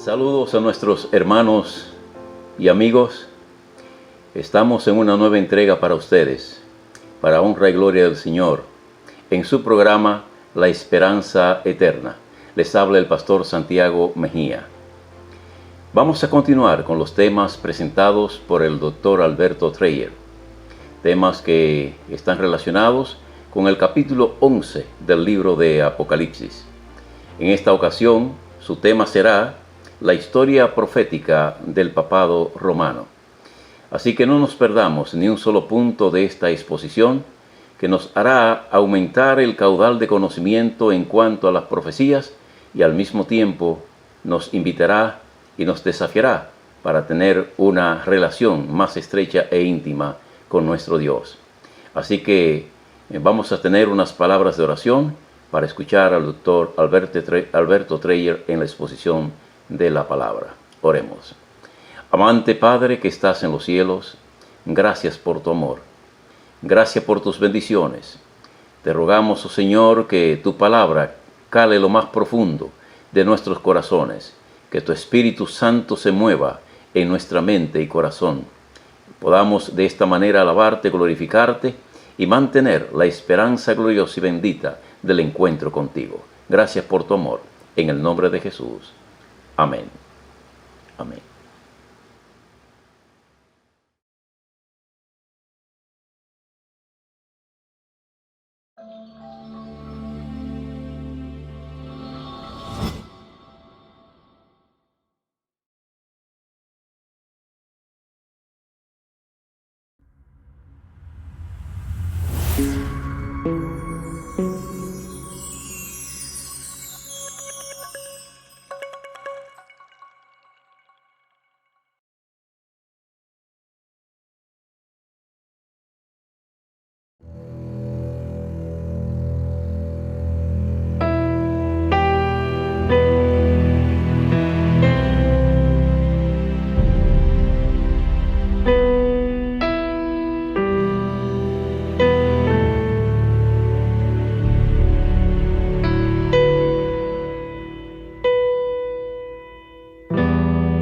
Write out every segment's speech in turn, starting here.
Saludos a nuestros hermanos y amigos. Estamos en una nueva entrega para ustedes, para honra y gloria del Señor, en su programa La Esperanza Eterna. Les habla el pastor Santiago Mejía. Vamos a continuar con los temas presentados por el doctor Alberto Dreyer, temas que están relacionados con el capítulo 11 del libro de Apocalipsis. En esta ocasión, su tema será la historia profética del papado romano. Así que no nos perdamos ni un solo punto de esta exposición, que nos hará aumentar el caudal de conocimiento en cuanto a las profecías y al mismo tiempo nos invitará y nos desafiará para tener una relación más estrecha e íntima con nuestro Dios. Así que vamos a tener unas palabras de oración para escuchar al doctor Alberto Dreyer en la exposición de la palabra. Oremos. Amante Padre que estás en los cielos, gracias por tu amor. Gracias por tus bendiciones. Te rogamos, oh Señor, que tu palabra cale lo más profundo de nuestros corazones, que tu Espíritu Santo se mueva en nuestra mente y corazón. Podamos de esta manera alabarte, glorificarte y mantener la esperanza gloriosa y bendita del encuentro contigo. Gracias por tu amor. En el nombre de Jesús. Amén. Amén.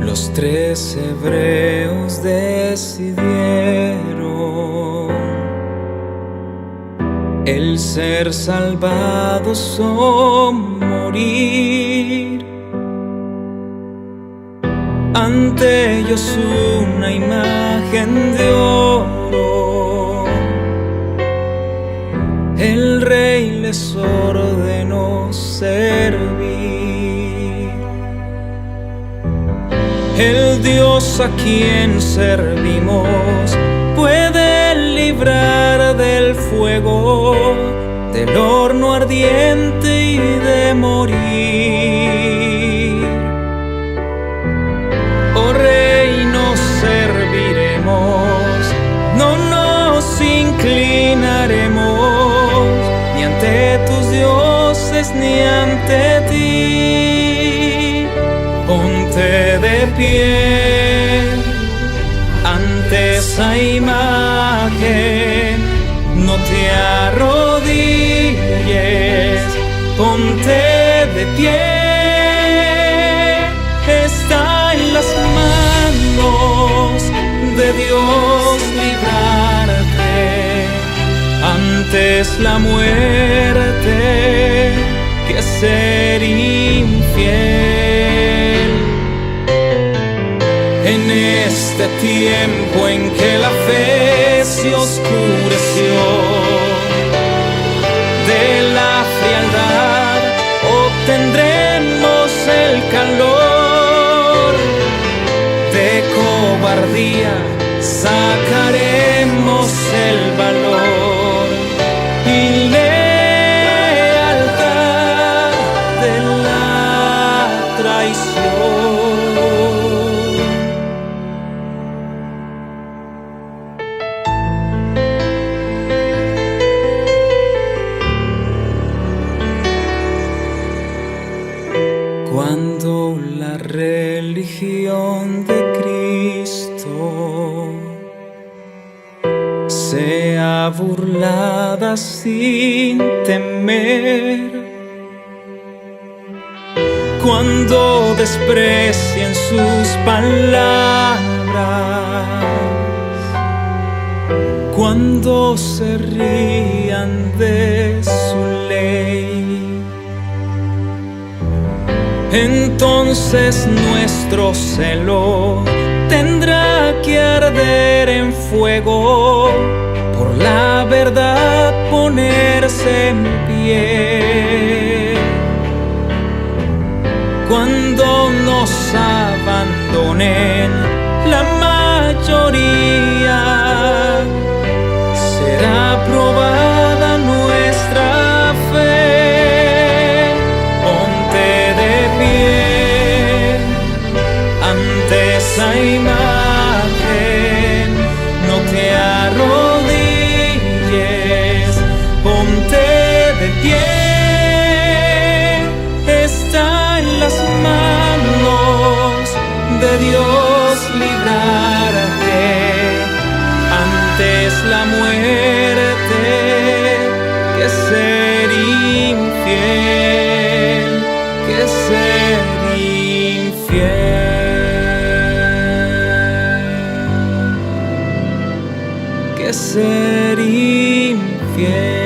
Los 3 hebreos decidieron el ser salvados o morir. Ante ellos una imagen de oro, el rey les ordenó servir. El Dios a quien servimos puede librar del fuego, del horno ardiente y de morir. Oh Rey, nos serviremos, no nos inclinaremos ni ante tus dioses ni ante ti. Ponte de pie ante esa imagen, no te arrodilles, ponte de pie. Está en las manos de Dios librarte, antes la muerte que ser infiel. En este tiempo en que la fe se oscureció, de la frialdad obtendremos el calor, de cobardía sacaremos el valor y lealtad de la traición. Cuando la religión de Cristo sea burlada sin temer, cuando desprecien sus palabras, cuando se rían de su ley, entonces nuestro celo tendrá que arder en fuego, por la verdad ponerse en pie. Cuando nos abandonen la mayoría, será probada nuestra fe. Ponte de pie ante esa imagen, no te arrodilles, ponte de pie. Está en las manos de Dios librarte, antes la muerte que ser infiel, que ser infiel, que ser infiel.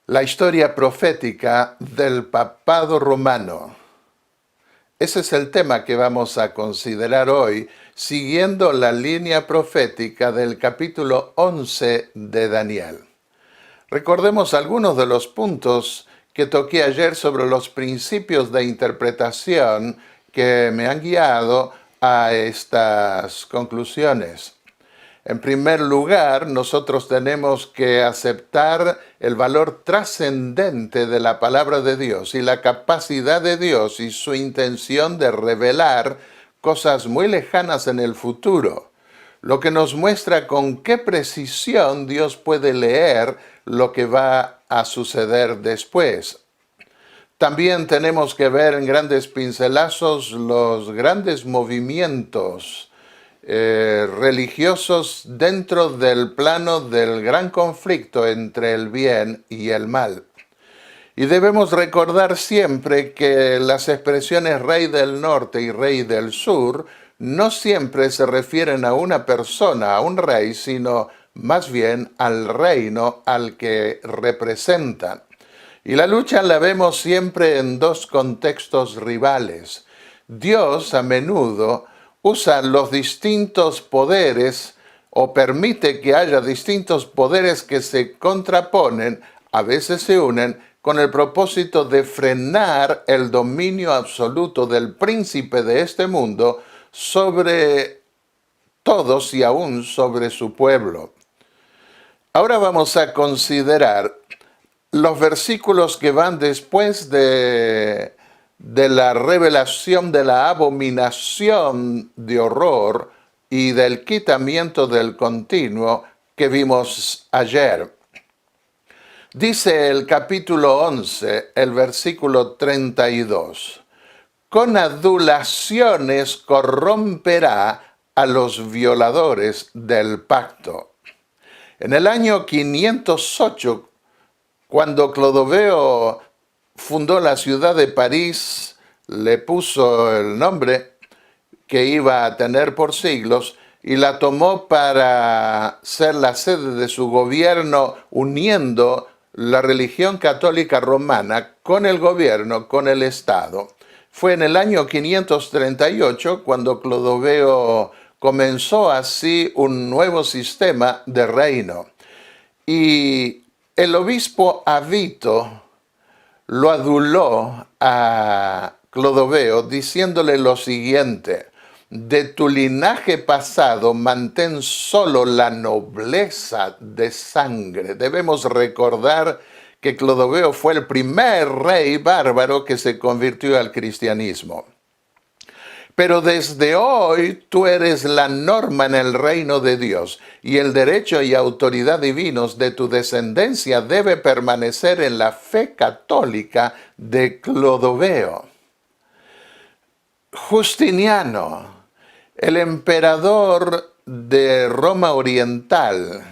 La historia profética del papado romano. Ese es el tema que vamos a considerar hoy, siguiendo la línea profética del capítulo 11 de Daniel. Recordemos algunos de los puntos que toqué ayer sobre los principios de interpretación que me han guiado a estas conclusiones. En primer lugar, nosotros tenemos que aceptar el valor trascendente de la palabra de Dios y la capacidad de Dios y su intención de revelar cosas muy lejanas en el futuro, lo que nos muestra con qué precisión Dios puede leer lo que va a suceder después. También tenemos que ver en grandes pincelazos los grandes movimientos religiosos dentro del plano del gran conflicto entre el bien y el mal. Y debemos recordar siempre que las expresiones rey del norte y rey del sur no siempre se refieren a una persona, a un rey, sino más bien al reino al que representan. Y la lucha la vemos siempre en dos contextos rivales. Dios a menudo usa los distintos poderes o permite que haya distintos poderes que se contraponen, a veces se unen, con el propósito de frenar el dominio absoluto del príncipe de este mundo sobre todos y aún sobre su pueblo. Ahora vamos a considerar los versículos que van después de la revelación de la abominación de horror y del quitamiento del continuo que vimos ayer. Dice el capítulo 11, el versículo 32, con adulaciones corromperá a los violadores del pacto. En el año 508, cuando Clodoveo fundó la ciudad de París, le puso el nombre que iba a tener por siglos y la tomó para ser la sede de su gobierno, uniendo la religión católica romana con el gobierno, con el Estado. Fue en el año 538 cuando Clodoveo comenzó así un nuevo sistema de reino. Y el obispo Avito lo aduló a Clodoveo diciéndole lo siguiente: de tu linaje pasado mantén solo la nobleza de sangre. Debemos recordar que Clodoveo fue el primer rey bárbaro que se convirtió al cristianismo. Pero desde hoy tú eres la norma en el reino de Dios, y el derecho y autoridad divinos de tu descendencia debe permanecer en la fe católica de Clodoveo. Justiniano, el emperador de Roma Oriental,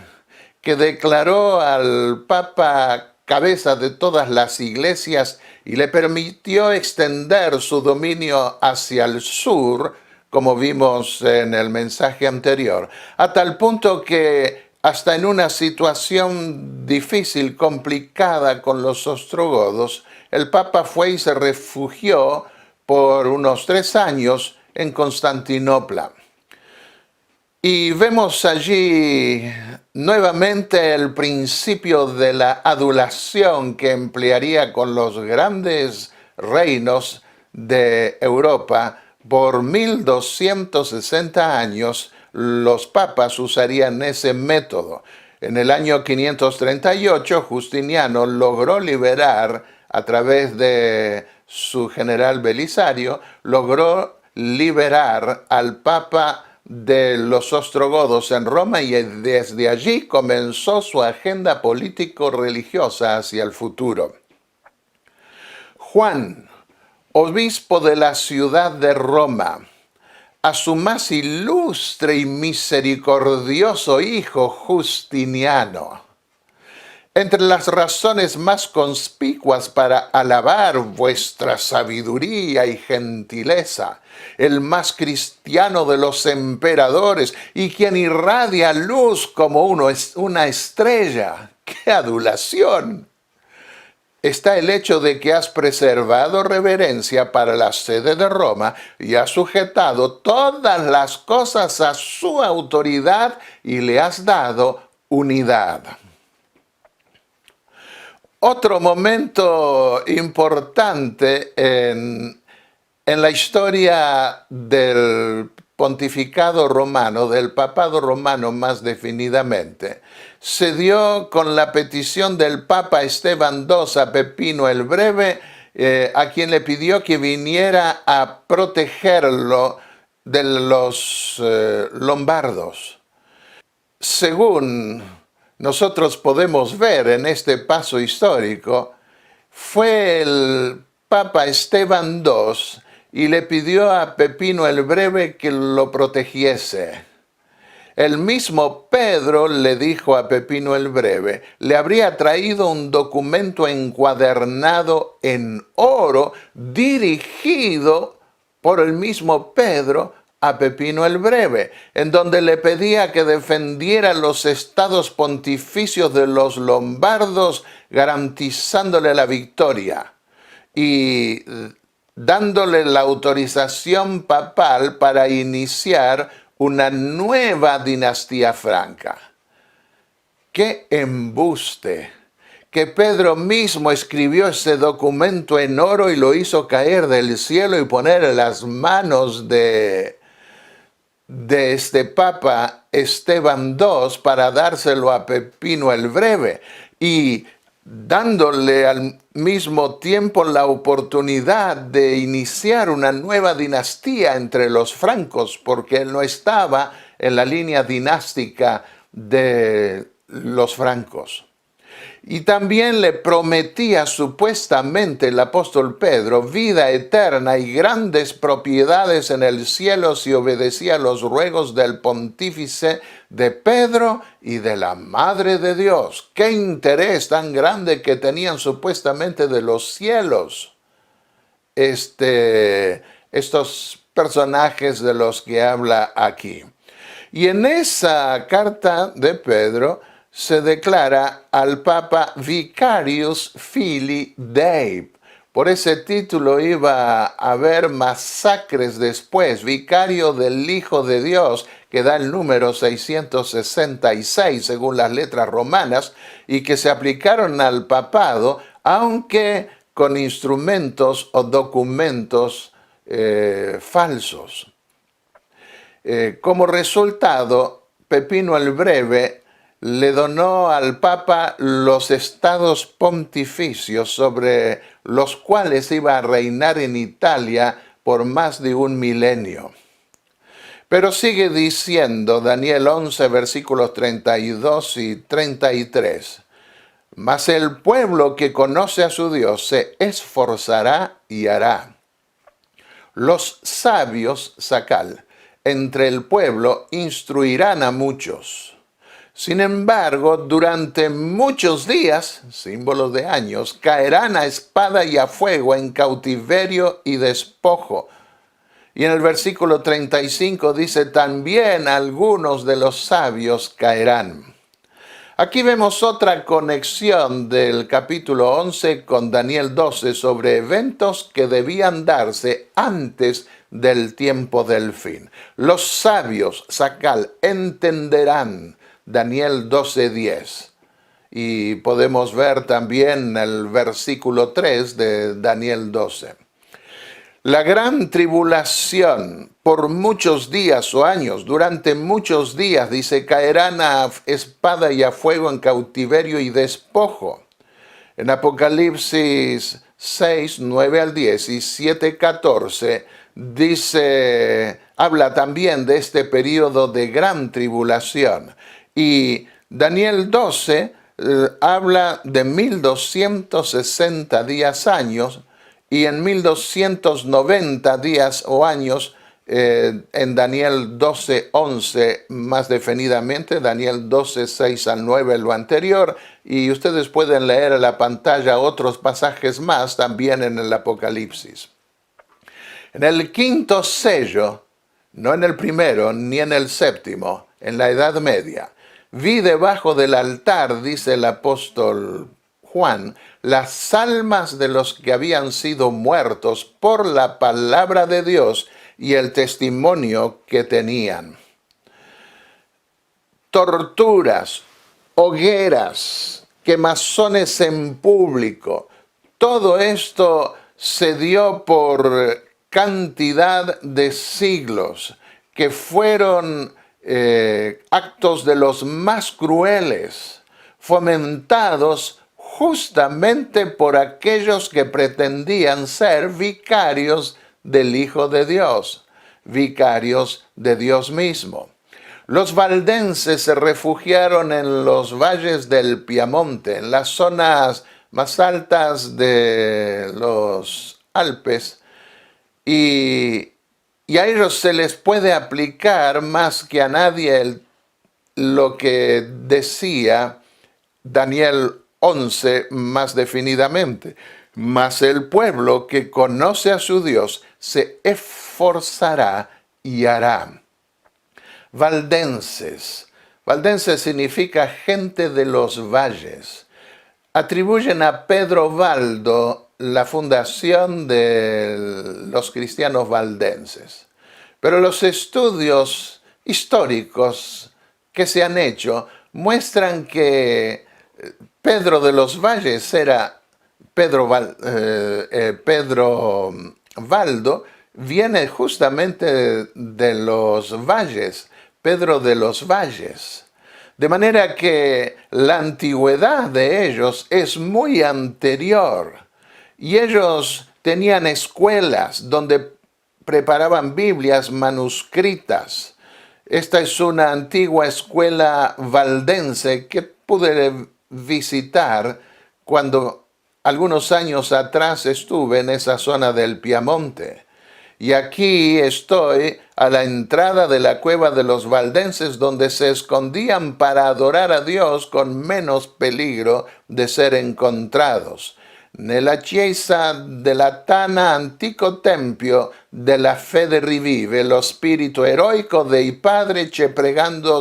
que declaró al Papa cabeza de todas las iglesias y le permitió extender su dominio hacia el sur, como vimos en el mensaje anterior, a tal punto que hasta en una situación difícil, complicada con los ostrogodos, el Papa fue y se refugió por unos 3 años en Constantinopla. Y vemos allí nuevamente el principio de la adulación que emplearía con los grandes reinos de Europa. Por 1260 años los papas usarían ese método. En el año 538 Justiniano logró liberar, a través de su general Belisario, logró liberar al papa de los ostrogodos en Roma, y desde allí comenzó su agenda político-religiosa hacia el futuro. Juan, obispo de la ciudad de Roma, a su más ilustre y misericordioso hijo Justiniano. Entre las razones más conspicuas para alabar vuestra sabiduría y gentileza, el más cristiano de los emperadores y quien irradia luz como una estrella. ¡Qué adulación! Está el hecho de que has preservado reverencia para la sede de Roma y has sujetado todas las cosas a su autoridad y le has dado unidad. Otro momento importante en la historia del pontificado romano, del papado romano más definidamente, se dio con la petición del Papa Esteban II a Pepino el Breve, a quien le pidió que viniera a protegerlo de los lombardos. Según nosotros podemos ver en este paso histórico, fue el Papa Esteban II y le pidió a Pepino el Breve que lo protegiese. El mismo Pedro le dijo a Pepino el Breve, le habría traído un documento encuadernado en oro dirigido por el mismo Pedro a Pepino el Breve, en donde le pedía que defendiera los estados pontificios de los lombardos, garantizándole la victoria y dándole la autorización papal para iniciar una nueva dinastía franca. ¡Qué embuste! Que Pedro mismo escribió ese documento en oro y lo hizo caer del cielo y poner en las manos de este Papa Esteban II para dárselo a Pepino el Breve, y dándole al mismo tiempo la oportunidad de iniciar una nueva dinastía entre los francos, porque él no estaba en la línea dinástica de los francos. Y también le prometía supuestamente el apóstol Pedro vida eterna y grandes propiedades en el cielo si obedecía los ruegos del pontífice, de Pedro y de la Madre de Dios. ¡Qué interés tan grande que tenían supuestamente de los cielos estos personajes de los que habla aquí! Y en esa carta de Pedro se declara al Papa Vicarius Filii Dei. Por ese título iba a haber masacres después, vicario del Hijo de Dios, que da el número 666 según las letras romanas, y que se aplicaron al papado, aunque con instrumentos o documentos falsos. Como resultado, Pepino el Breve le donó al Papa los estados pontificios sobre los cuales iba a reinar en Italia por más de un milenio. Pero sigue diciendo Daniel 11, versículos 32 y 33. Mas el pueblo que conoce a su Dios se esforzará y hará. Los sabios, sacal, entre el pueblo instruirán a muchos. Sin embargo, durante muchos días, símbolo de años, caerán a espada y a fuego en cautiverio y despojo. Y en el versículo 35 dice, también algunos de los sabios caerán. Aquí vemos otra conexión del capítulo 11 con Daniel 12 sobre eventos que debían darse antes del tiempo del fin. Los sabios, sacal, entenderán. Daniel 12:10. Y podemos ver también el versículo 3 de Daniel 12. La gran tribulación por muchos días o años, durante muchos días, dice, caerán a espada y a fuego en cautiverio y despojo. En Apocalipsis 6, 9 al 10 y 7, 14, dice, habla también de este periodo de gran tribulación. Y Daniel 12 habla de 1260 días, años, y en 1290 días o años, en Daniel 12, 11, más definidamente, Daniel 12, 6 al 9, lo anterior, y ustedes pueden leer en la pantalla otros pasajes más también en el Apocalipsis. En el quinto sello, no en el primero ni en el séptimo, en la Edad Media, vi debajo del altar, dice el apóstol Juan, las almas de los que habían sido muertos por la palabra de Dios y el testimonio que tenían. Torturas, hogueras, quemazones en público, todo esto se dio por cantidad de siglos, que fueron actos de los más crueles, fomentados justamente por aquellos que pretendían ser vicarios del Hijo de Dios, vicarios de Dios mismo. Los valdenses se refugiaron en los valles del Piamonte, en las zonas más altas de los Alpes, y a ellos se les puede aplicar más que a nadie lo que decía Daniel 11 más definidamente. Mas el pueblo que conoce a su Dios se esforzará y hará. Valdenses. Valdenses significa gente de los valles. Atribuyen a Pedro Valdo la fundación de los cristianos valdenses. Pero los estudios históricos que se han hecho muestran que Pedro de los Valles era Pedro Valdo, viene justamente de los valles, Pedro de los Valles. De manera que la antigüedad de ellos es muy anterior. Y ellos tenían escuelas donde preparaban Biblias manuscritas. Esta es una antigua escuela valdense que pude visitar cuando algunos años atrás estuve en esa zona del Piamonte. Y aquí estoy a la entrada de la cueva de los valdenses, donde se escondían para adorar a Dios con menos peligro de ser encontrados. Nella chiesa della Tana antico tempio della fede rivive lo spirito eroico dei padri che pregando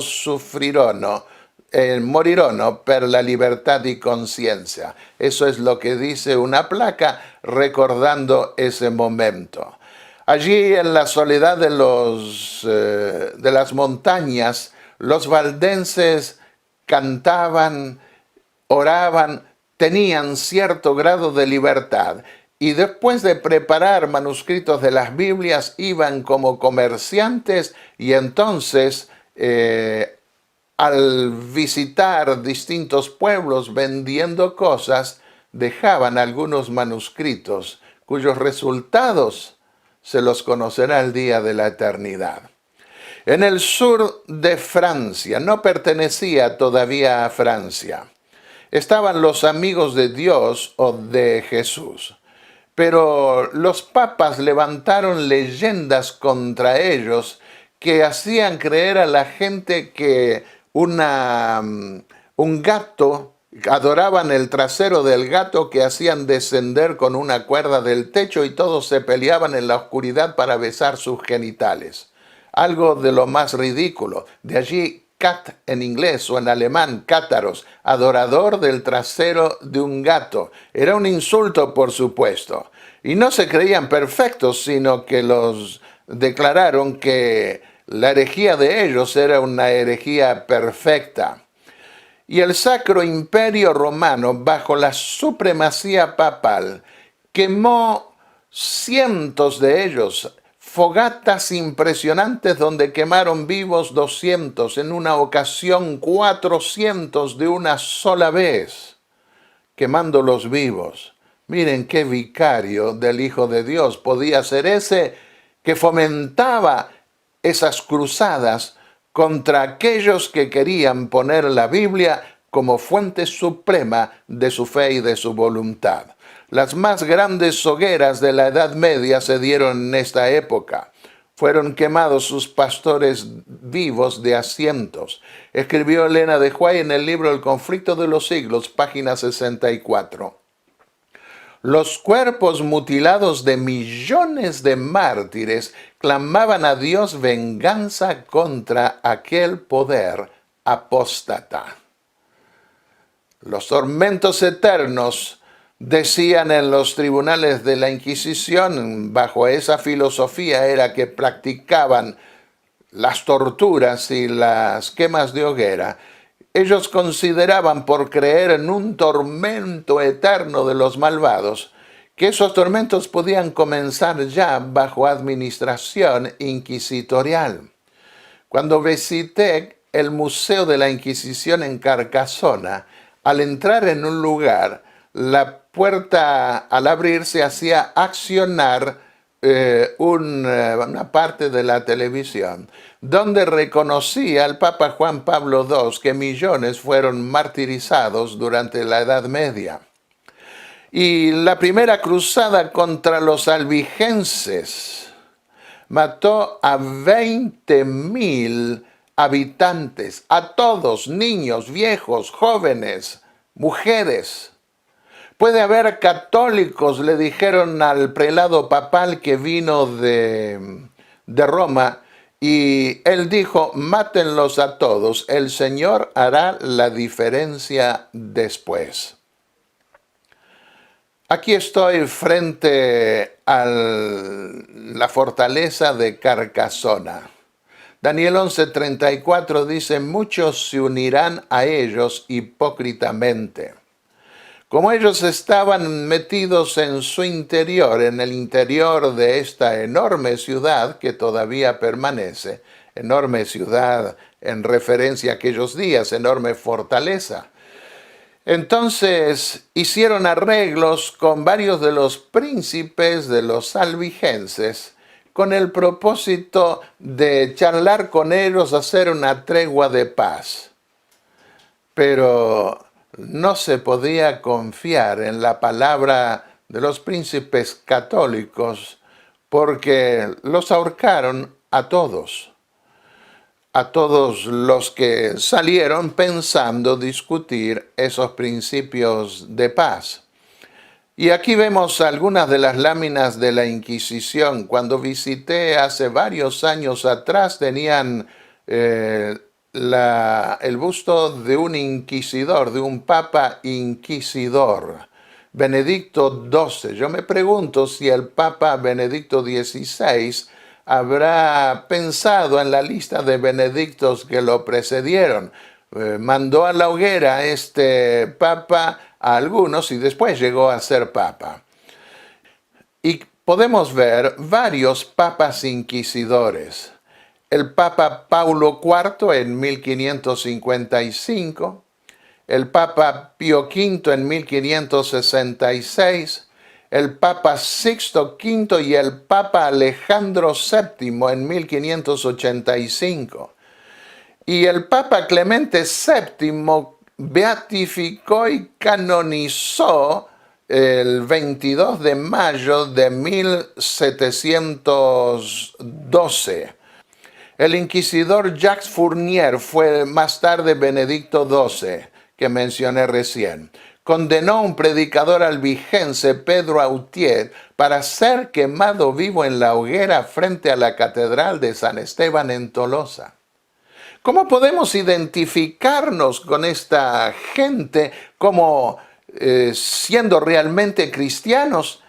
morirono per la libertad y conciencia. Eso es lo que dice una placa recordando ese momento. Allí en la soledad de las montañas, los valdenses cantaban, oraban, tenían cierto grado de libertad y después de preparar manuscritos de las Biblias iban como comerciantes y entonces al visitar distintos pueblos vendiendo cosas dejaban algunos manuscritos cuyos resultados se los conocerá el día de la eternidad. En el sur de Francia, no pertenecía todavía a Francia, estaban los amigos de Dios o de Jesús. Pero los papas levantaron leyendas contra ellos que hacían creer a la gente que un gato, adoraban el trasero del gato que hacían descender con una cuerda del techo y todos se peleaban en la oscuridad para besar sus genitales. Algo de lo más ridículo. De allí cat en inglés o en alemán, cátaros, adorador del trasero de un gato. Era un insulto, por supuesto. Y no se creían perfectos, sino que los declararon que la herejía de ellos era una herejía perfecta. Y el Sacro Imperio Romano, bajo la supremacía papal, quemó cientos de ellos, fogatas impresionantes donde quemaron vivos 200, en una ocasión 400 de una sola vez, quemándolos vivos. Miren qué vicario del Hijo de Dios podía ser ese que fomentaba esas cruzadas contra aquellos que querían poner la Biblia como fuente suprema de su fe y de su voluntad. Las más grandes hogueras de la Edad Media se dieron en esta época. Fueron quemados sus pastores vivos de a cientos. Escribió Elena de White en el libro El conflicto de los siglos, página 64. Los cuerpos mutilados de millones de mártires clamaban a Dios venganza contra aquel poder apóstata. Los tormentos eternos, decían en los tribunales de la Inquisición, bajo esa filosofía era que practicaban las torturas y las quemas de hoguera. Ellos consideraban, por creer en un tormento eterno de los malvados, que esos tormentos podían comenzar ya bajo administración inquisitorial. Cuando visité el Museo de la Inquisición en Carcasona, al entrar en un lugar, la puerta al abrirse hacía accionar una parte de la televisión, donde reconocía al Papa Juan Pablo II que millones fueron martirizados durante la Edad Media. Y la primera cruzada contra los albigenses mató a 20.000 habitantes, a todos, niños, viejos, jóvenes, mujeres. Puede haber católicos, le dijeron al prelado papal que vino de Roma, y él dijo, mátenlos a todos, el Señor hará la diferencia después. Aquí estoy frente a la fortaleza de Carcasona. Daniel 11:34 dice, muchos se unirán a ellos hipócritamente. Como ellos estaban metidos en su interior, en el interior de esta enorme ciudad que todavía permanece, enorme ciudad en referencia a aquellos días, enorme fortaleza. Entonces hicieron arreglos con varios de los príncipes de los albigenses, con el propósito de charlar con ellos, hacer una tregua de paz. Pero no se podía confiar en la palabra de los príncipes católicos porque los ahorcaron a todos los que salieron pensando discutir esos principios de paz. Y aquí vemos algunas de las láminas de la Inquisición. Cuando visité hace varios años atrás, tenían el busto de un inquisidor, de un papa inquisidor, Benedicto XII. Yo me pregunto si el papa Benedicto XVI habrá pensado en la lista de benedictos que lo precedieron. Mandó a la hoguera este papa a algunos y después llegó a ser papa. Y podemos ver varios papas inquisidores. El papa Paulo IV en 1555, el papa Pío V en 1566, el papa Sixto V y el papa Alejandro VII en 1585. Y el papa Clemente VII beatificó y canonizó el 22 de mayo de 1712. El inquisidor Jacques Fournier fue más tarde Benedicto XII, que mencioné recién. Condenó a un predicador albigense, Pedro Autier, para ser quemado vivo en la hoguera frente a la Catedral de San Esteban en Tolosa. ¿Cómo podemos identificarnos con esta gente como siendo realmente cristianos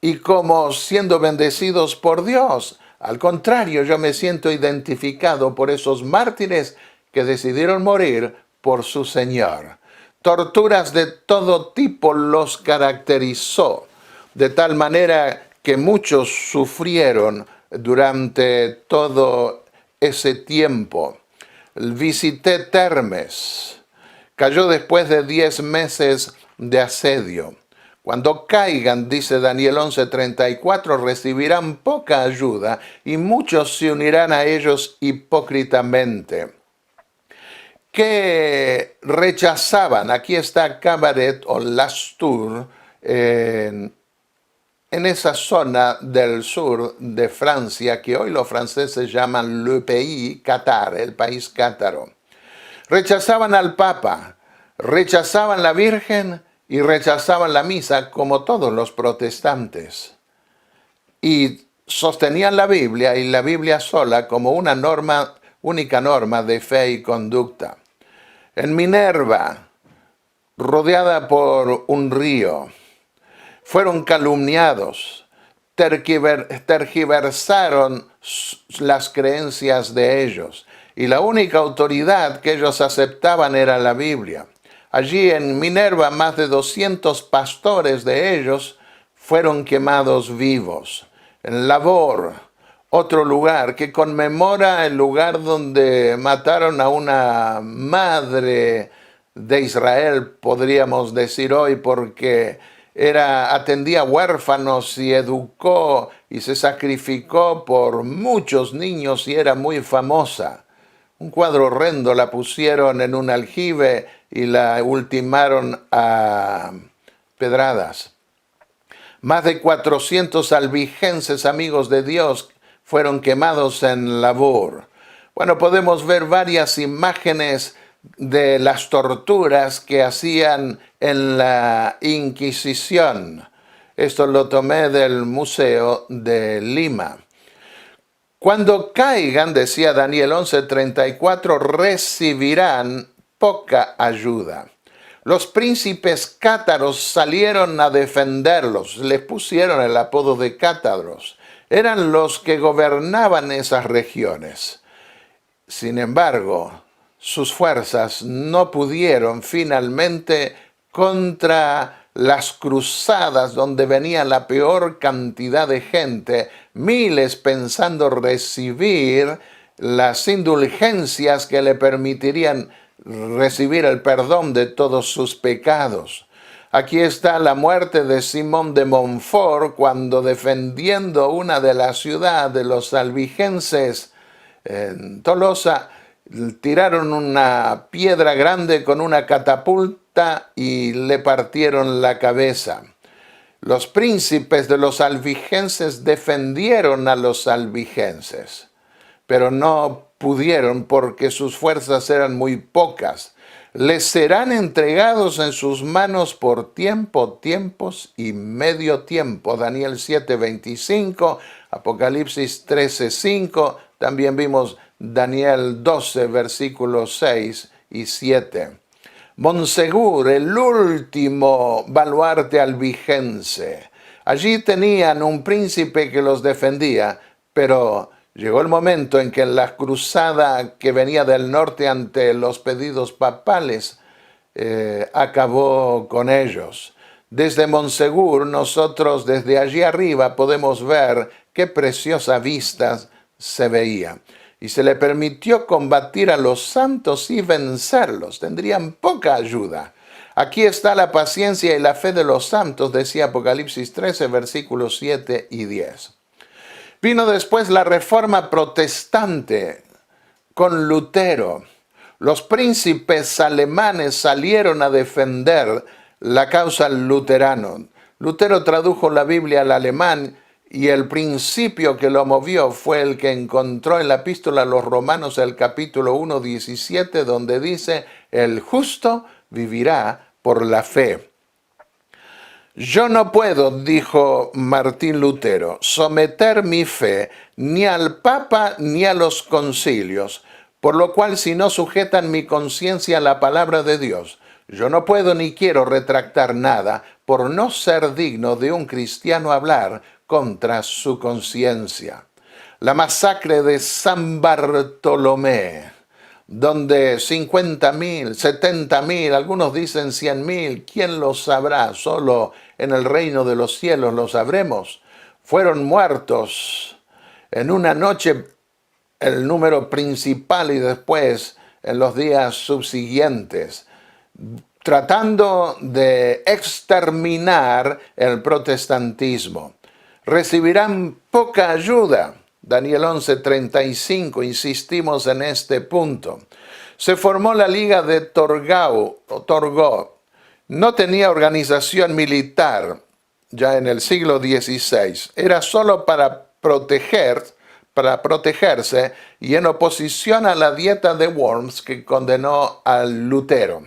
y como siendo bendecidos por Dios? Al contrario, yo me siento identificado por esos mártires que decidieron morir por su Señor. Torturas de todo tipo los caracterizó, de tal manera que muchos sufrieron durante todo ese tiempo. Visité Termes, cayó después de 10 meses de asedio. Cuando caigan, dice Daniel 11:34, recibirán poca ayuda y muchos se unirán a ellos hipócritamente. Que rechazaban, aquí está Cabaret o Lastour, en esa zona del sur de Francia, que hoy los franceses llaman Le Pays Catar, el país cátaro. Rechazaban al Papa, rechazaban la Virgen y rechazaban la misa como todos los protestantes. Y sostenían la Biblia y la Biblia sola como una única norma de fe y conducta. En Minerva, rodeada por un río, fueron calumniados, tergiversaron las creencias de ellos, y la única autoridad que ellos aceptaban era la Biblia. Allí en Minerva, más de 200 pastores de ellos fueron quemados vivos. En Labor, otro lugar que conmemora el lugar donde mataron a una madre de Israel, podríamos decir hoy, porque atendía huérfanos y educó y se sacrificó por muchos niños y era muy famosa. Un cuadro horrendo, la pusieron en un aljibe y la ultimaron a pedradas. Más de 400 albigenses amigos de Dios fueron quemados en Labor. Bueno, podemos ver varias imágenes de las torturas que hacían en la Inquisición. Esto lo tomé del Museo de Lima. Cuando caigan, decía Daniel 11:34, recibirán poca ayuda. Los príncipes cátaros salieron a defenderlos, les pusieron el apodo de cátaros. Eran los que gobernaban esas regiones. Sin embargo, sus fuerzas no pudieron finalmente contra las cruzadas donde venía la peor cantidad de gente, miles pensando recibir las indulgencias que le permitirían recibir el perdón de todos sus pecados. Aquí está la muerte de Simón de Montfort cuando, defendiendo una de las ciudades de los albigenses en Tolosa, tiraron una piedra grande con una catapulta y le partieron la cabeza. Los príncipes de los albigenses defendieron a los albigenses, pero no pudieron porque sus fuerzas eran muy pocas. Les serán entregados en sus manos por tiempo, tiempos y medio tiempo. Daniel 7:25, Apocalipsis 13:5, también vimos Daniel 12, versículos 6 y 7. Monsegur, el último baluarte albigense. Allí tenían un príncipe que los defendía, pero llegó el momento en que la cruzada que venía del norte ante los pedidos papales acabó con ellos. Desde Monsegur, nosotros desde allí arriba podemos ver qué preciosa vista se veía. Y se le permitió combatir a los santos y vencerlos. Tendrían poca ayuda. Aquí está la paciencia y la fe de los santos, decía Apocalipsis 13, versículos 7 y 10. Vino después la Reforma Protestante con Lutero. Los príncipes alemanes salieron a defender la causa luterana. Lutero tradujo la Biblia al alemán y el principio que lo movió fue el que encontró en la epístola a los Romanos, el capítulo 1:17, donde dice: el justo vivirá por la fe. Yo no puedo, dijo Martín Lutero, someter mi fe ni al Papa ni a los concilios, por lo cual si no sujetan mi conciencia a la palabra de Dios, yo no puedo ni quiero retractar nada por no ser digno de un cristiano hablar contra su conciencia. La masacre de San Bartolomé, donde 50.000, 70.000, algunos dicen 100.000, ¿quién lo sabrá? Solo en el reino de los cielos lo sabremos. Fueron muertos en una noche el número principal y después en los días subsiguientes, tratando de exterminar el protestantismo. Recibirán poca ayuda. Daniel 11:35, insistimos en este punto. Se formó la Liga de Torgau. No tenía organización militar ya en el siglo XVI. Era solo para protegerse y en oposición a la dieta de Worms que condenó al Lutero.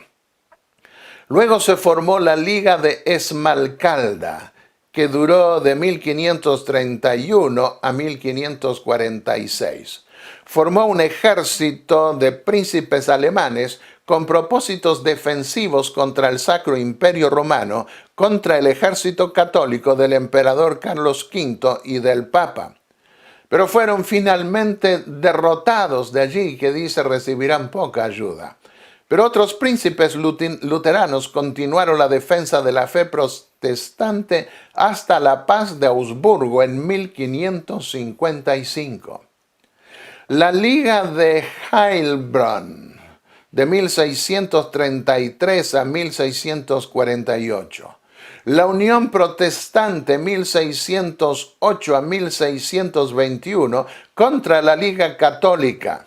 Luego se formó la Liga de Esmalcalda, que duró de 1531 a 1546. Formó un ejército de príncipes alemanes con propósitos defensivos contra el Sacro Imperio Romano, contra el ejército católico del emperador Carlos V y del Papa. Pero fueron finalmente derrotados, de allí que dice recibirán poca ayuda. Pero otros príncipes luteranos continuaron la defensa de la fe protestante hasta la paz de Augsburgo en 1555. La Liga de Heilbronn de 1633 a 1648. La Unión Protestante 1608 a 1621 contra la Liga Católica.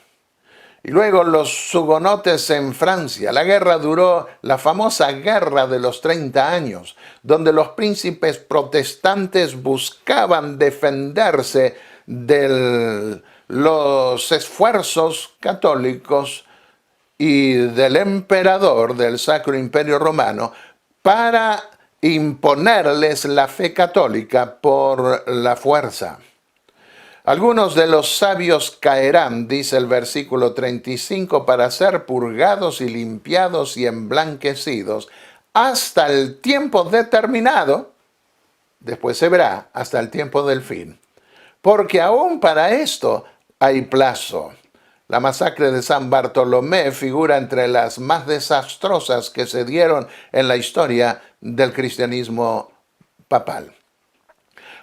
Y luego los hugonotes en Francia. La guerra duró, la famosa Guerra de los 30 años, donde los príncipes protestantes buscaban defenderse de los esfuerzos católicos y del emperador del Sacro Imperio Romano para imponerles la fe católica por la fuerza. Algunos de los sabios caerán, dice el versículo 35, para ser purgados y limpiados y emblanquecidos hasta el tiempo determinado, después se verá, hasta el tiempo del fin. Porque aún para esto hay plazo. La masacre de San Bartolomé figura entre las más desastrosas que se dieron en la historia del cristianismo papal.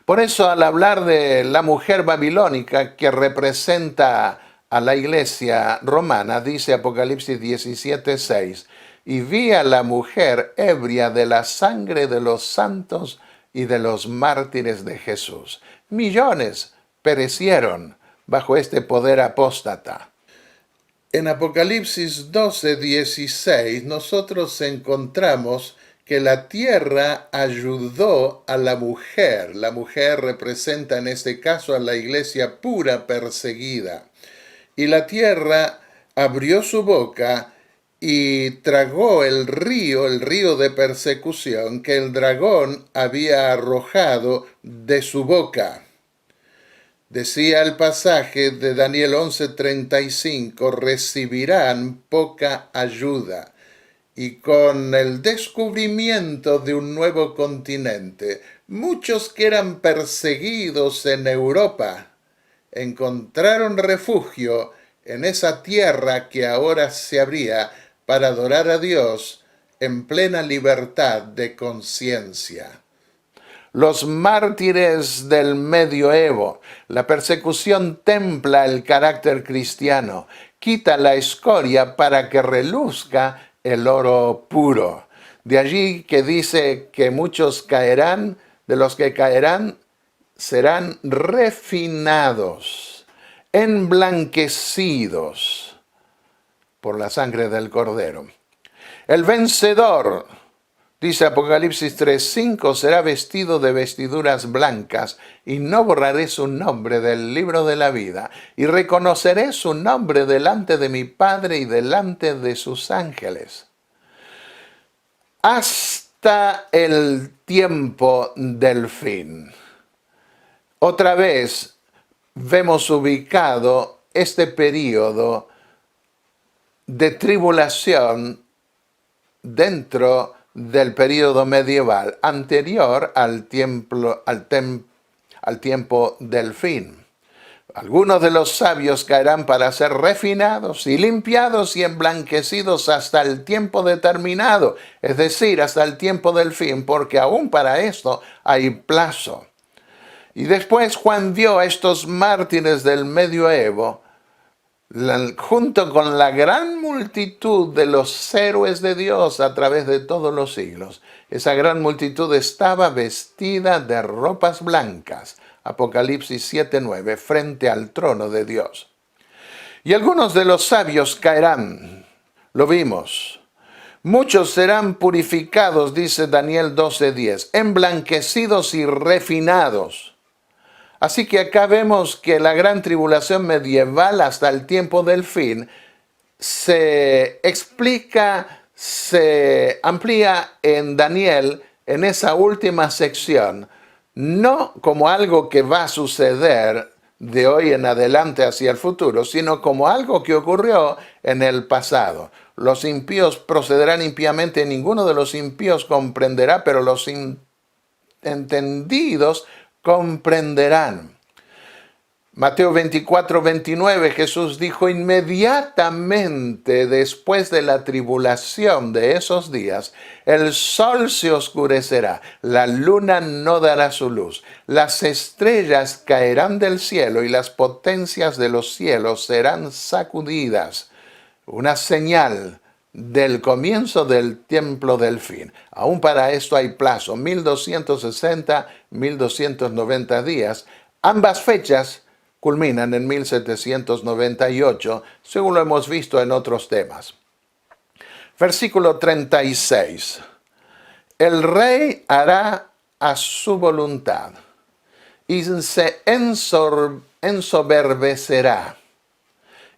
Por eso, al hablar de la mujer babilónica que representa a la iglesia romana, dice Apocalipsis 17:6, y vi a la mujer ebria de la sangre de los santos y de los mártires de Jesús. Millones perecieron bajo este poder apóstata. En Apocalipsis 12:16 nosotros encontramos que la tierra ayudó a la mujer. La mujer representa en este caso a la iglesia pura perseguida. Y la tierra abrió su boca y tragó el río de persecución que el dragón había arrojado de su boca. Decía el pasaje de Daniel 11:35, recibirán poca ayuda. Y con el descubrimiento de un nuevo continente, muchos que eran perseguidos en Europa encontraron refugio en esa tierra que ahora se abría para adorar a Dios en plena libertad de conciencia. Los mártires del medioevo. La persecución templa el carácter cristiano, quita la escoria para que reluzca el oro puro. De allí que dice que muchos caerán, de los que caerán serán refinados, emblanquecidos por la sangre del Cordero. El vencedor, dice Apocalipsis 3:5, será vestido de vestiduras blancas, y no borraré su nombre del libro de la vida, y reconoceré su nombre delante de mi Padre y delante de sus ángeles. Hasta el tiempo del fin. Otra vez vemos ubicado este periodo de tribulación dentro del período medieval, anterior al tiempo del fin. Algunos de los sabios caerán para ser refinados y limpiados y emblanquecidos hasta el tiempo determinado, es decir, hasta el tiempo del fin, porque aún para esto hay plazo. Y después Juan vio a estos mártires del medioevo, junto con la gran multitud de los héroes de Dios a través de todos los siglos. Esa gran multitud estaba vestida de ropas blancas, Apocalipsis 7:9, frente al trono de Dios. Y algunos de los sabios caerán, lo vimos. Muchos serán purificados, dice Daniel 12:10, emblanquecidos y refinados. Así que acá vemos que la gran tribulación medieval hasta el tiempo del fin se explica, se amplía en Daniel en esa última sección, no como algo que va a suceder de hoy en adelante hacia el futuro, sino como algo que ocurrió en el pasado. Los impíos procederán impíamente, ninguno de los impíos comprenderá, pero los entendidos comprenderán. Mateo 24:29, Jesús dijo, inmediatamente después de la tribulación de esos días, el sol se oscurecerá, la luna no dará su luz, las estrellas caerán del cielo y las potencias de los cielos serán sacudidas. Una señal del comienzo del tiempo del fin. Aún para esto hay plazo, 1260, 1290 días. Ambas fechas culminan en 1798, según lo hemos visto en otros temas. Versículo 36. El rey hará a su voluntad y se ensoberbecerá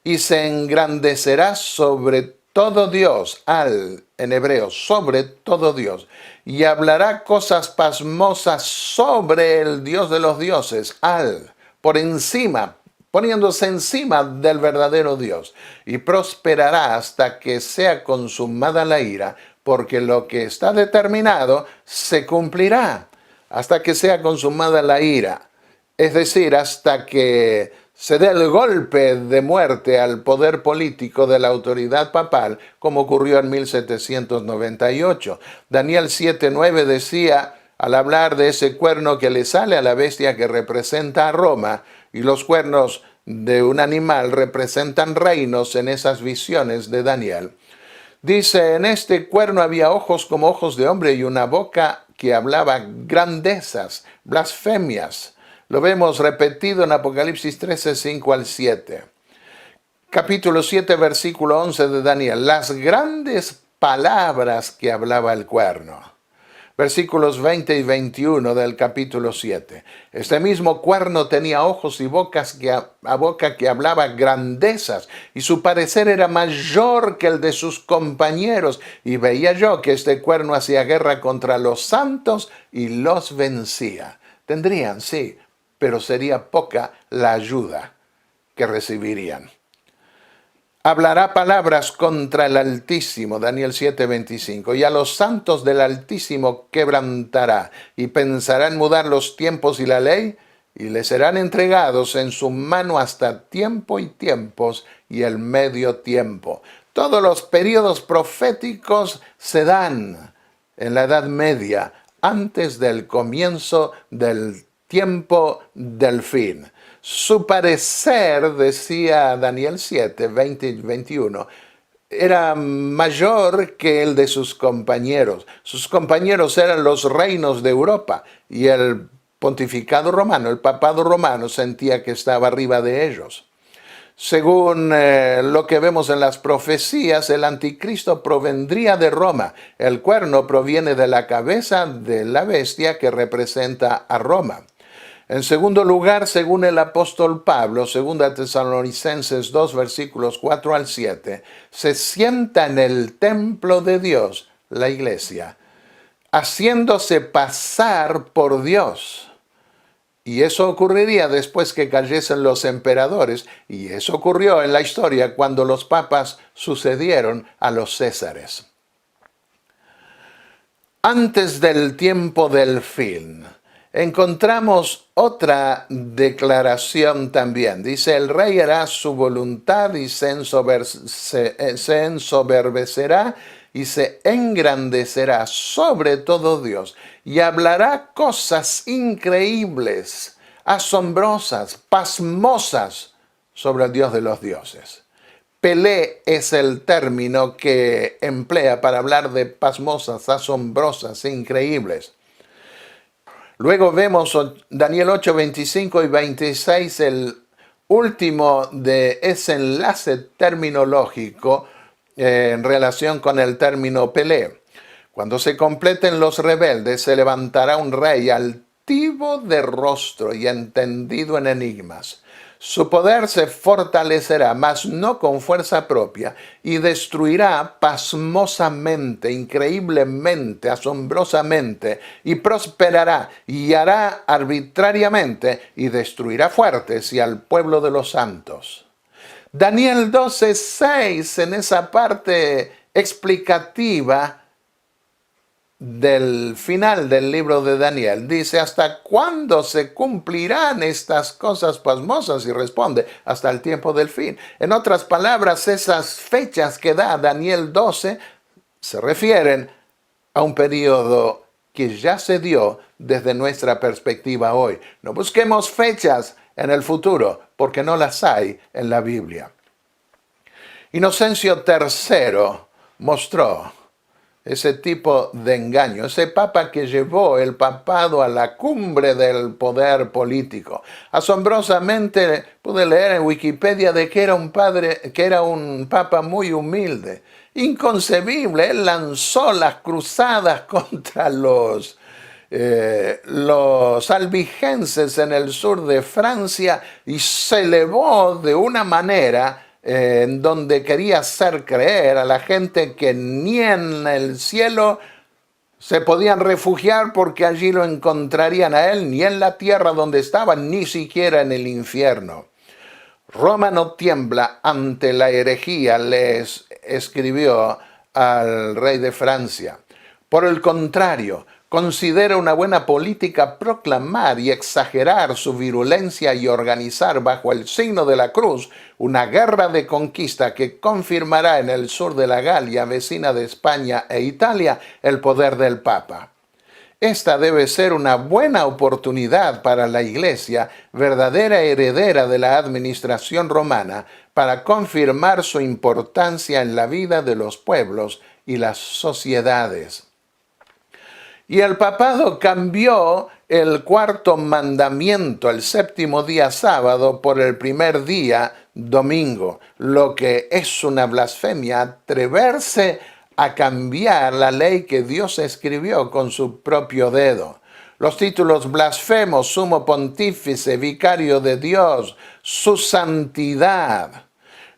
y se engrandecerá sobre todo Dios, en hebreo, sobre todo Dios, y hablará cosas pasmosas sobre el Dios de los dioses, por encima, poniéndose encima del verdadero Dios, y prosperará hasta que sea consumada la ira, porque lo que está determinado se cumplirá, hasta que sea consumada la ira, es decir, hasta que se dé el golpe de muerte al poder político de la autoridad papal, como ocurrió en 1798. Daniel 7:9 decía, al hablar de ese cuerno que le sale a la bestia que representa a Roma, y los cuernos de un animal representan reinos en esas visiones de Daniel, Dice, en este cuerno había ojos como ojos de hombre y una boca que hablaba grandezas, blasfemias. Lo vemos repetido en Apocalipsis 13, 5 al 7. Capítulo 7, versículo 11 de Daniel. Las grandes palabras que hablaba el cuerno. Versículos 20 y 21 del capítulo 7. Este mismo cuerno tenía ojos y boca que hablaba grandezas, y su parecer era mayor que el de sus compañeros. Y veía yo que este cuerno hacía guerra contra los santos y los vencía. Tendrían, sí, pero sería poca la ayuda que recibirían. Hablará palabras contra el Altísimo, Daniel 7:25, y a los santos del Altísimo quebrantará, y pensará en mudar los tiempos y la ley, y le serán entregados en su mano hasta tiempo y tiempos y el medio tiempo. Todos los periodos proféticos se dan en la Edad Media, antes del comienzo del tiempo del fin. Su parecer, decía Daniel 7, 20 y 21, era mayor que el de sus compañeros. Sus compañeros eran los reinos de Europa y el pontificado romano, el papado romano, sentía que estaba arriba de ellos. Según lo que vemos en las profecías, el anticristo provendría de Roma. El cuerno proviene de la cabeza de la bestia que representa a Roma. En segundo lugar, según el apóstol Pablo, 2 Tesalonicenses 2, versículos 4 al 7, se sienta en el templo de Dios, la iglesia, haciéndose pasar por Dios. Y eso ocurriría después que cayesen los emperadores, y eso ocurrió en la historia cuando los papas sucedieron a los césares. Antes del tiempo del fin, encontramos otra declaración también. Dice, el rey hará su voluntad y se ensoberbecerá y se engrandecerá sobre todo Dios y hablará cosas increíbles, asombrosas, pasmosas sobre el Dios de los dioses. Pelé es el término que emplea para hablar de pasmosas, asombrosas, increíbles. Luego vemos Daniel 8, 25 y 26, el último de ese enlace terminológico en relación con el término Pelé. Cuando se completen los rebeldes, se levantará un rey altivo de rostro y entendido en enigmas. Su poder se fortalecerá, mas no con fuerza propia, y destruirá pasmosamente, increíblemente, asombrosamente, y prosperará, y hará arbitrariamente, y destruirá fuertes y al pueblo de los santos. Daniel 12:6, en esa parte explicativa del final del libro de Daniel, dice, ¿hasta cuándo se cumplirán estas cosas pasmosas? Y responde, hasta el tiempo del fin. En otras palabras, esas fechas que da Daniel 12 se refieren a un periodo que ya se dio desde nuestra perspectiva hoy. No busquemos fechas en el futuro, porque no las hay en la Biblia. Inocencio III mostró ese tipo de engaño, ese papa que llevó el papado a la cumbre del poder político. Asombrosamente pude leer en Wikipedia de que era un papa muy humilde. Inconcebible, él lanzó las cruzadas contra los albigenses en el sur de Francia y se elevó de una manera en donde quería hacer creer a la gente que ni en el cielo se podían refugiar porque allí lo encontrarían a él, ni en la tierra donde estaban, ni siquiera en el infierno. Roma no tiembla ante la herejía, les escribió al rey de Francia. Por el contrario, considera una buena política proclamar y exagerar su virulencia y organizar bajo el signo de la cruz una guerra de conquista que confirmará en el sur de la Galia, vecina de España e Italia, el poder del Papa. Esta debe ser una buena oportunidad para la Iglesia, verdadera heredera de la administración romana, para confirmar su importancia en la vida de los pueblos y las sociedades. Y el papado cambió el cuarto mandamiento, el séptimo día sábado, por el primer día domingo, lo que es una blasfemia atreverse a cambiar la ley que Dios escribió con su propio dedo. Los títulos blasfemo, sumo pontífice, vicario de Dios, su santidad.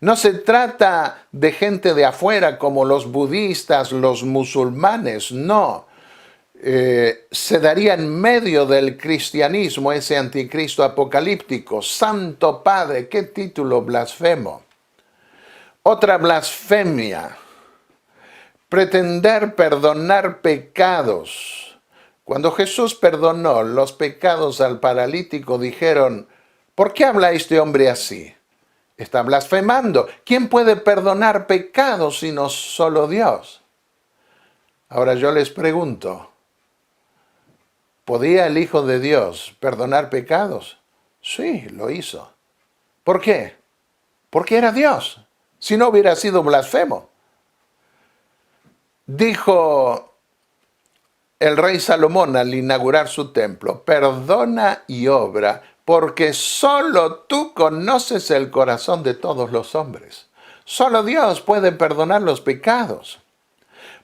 No se trata de gente de afuera como los budistas, los musulmanes, no. Se daría en medio del cristianismo ese anticristo apocalíptico. Santo Padre, qué título blasfemo. Otra blasfemia. Pretender perdonar pecados. Cuando Jesús perdonó los pecados al paralítico, dijeron, ¿por qué habla este hombre así? Está blasfemando. ¿Quién puede perdonar pecados sino solo Dios? Ahora yo les pregunto, ¿podía el Hijo de Dios perdonar pecados? Sí, lo hizo. ¿Por qué? Porque era Dios. Si no hubiera sido blasfemo. Dijo el rey Salomón al inaugurar su templo, perdona y obra, porque solo tú conoces el corazón de todos los hombres. Solo Dios puede perdonar los pecados.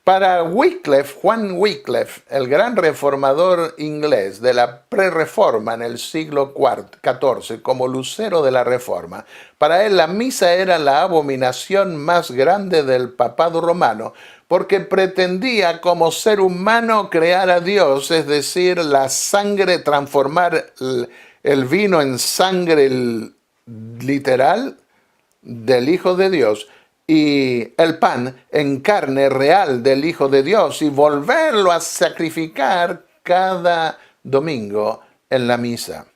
Para Wycliffe, Juan Wycliffe, el gran reformador inglés de la prerreforma en el siglo XIV, como lucero de la reforma, para él la misa era la abominación más grande del papado romano, porque pretendía como ser humano crear a Dios, es decir, la sangre, transformar el vino en sangre literal del Hijo de Dios, y el pan en carne real del Hijo de Dios, y volverlo a sacrificar cada domingo en la misa.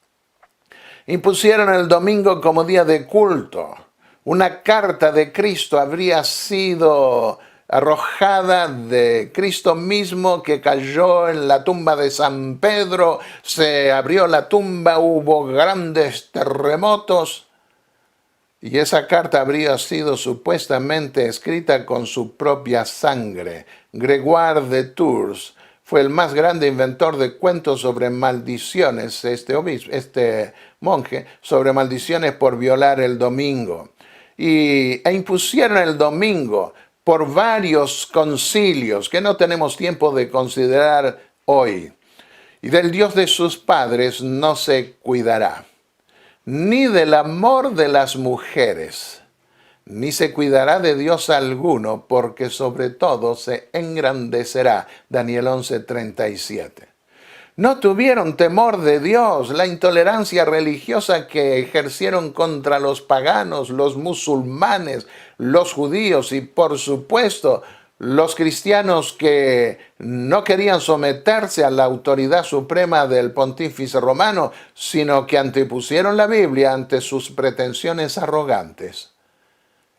Impusieron el domingo como día de culto. Una carta de Cristo habría sido arrojada de Cristo mismo, que cayó en la tumba de San Pedro, se abrió la tumba, hubo grandes terremotos, y esa carta habría sido supuestamente escrita con su propia sangre. Gregoire de Tours fue el más grande inventor de cuentos sobre maldiciones, este monje, sobre maldiciones por violar el domingo. E impusieron el domingo por varios concilios que no tenemos tiempo de considerar hoy. Y del Dios de sus padres no se cuidará, ni del amor de las mujeres, ni se cuidará de Dios alguno, porque sobre todo se engrandecerá. Daniel 11:37. No tuvieron temor de Dios. La intolerancia religiosa que ejercieron contra los paganos, los musulmanes, los judíos y, por supuesto, los cristianos que no querían someterse a la autoridad suprema del pontífice romano, sino que antepusieron la Biblia ante sus pretensiones arrogantes.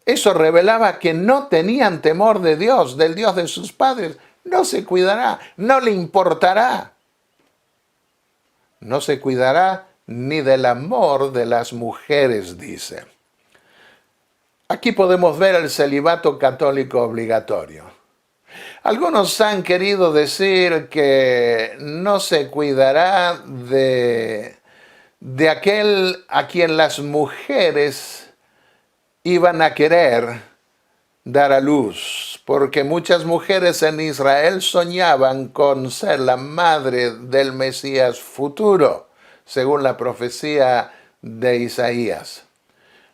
Eso revelaba que no tenían temor de Dios, del Dios de sus padres. No se cuidará, no le importará. No se cuidará ni del amor de las mujeres, dice. Aquí podemos ver el celibato católico obligatorio. Algunos han querido decir que no se cuidará de aquel a quien las mujeres iban a querer dar a luz, porque muchas mujeres en Israel soñaban con ser la madre del Mesías futuro, según la profecía de Isaías.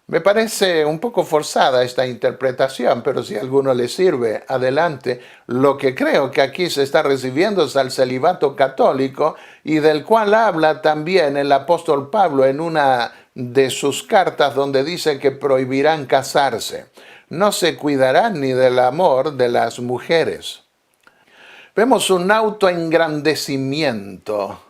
Me parece un poco forzada esta interpretación, pero si a alguno le sirve, adelante. Lo que creo que aquí se está recibiendo es al celibato católico, y del cual habla también el apóstol Pablo en una de sus cartas, donde dice que prohibirán casarse. No se cuidarán ni del amor de las mujeres. Vemos un autoengrandecimiento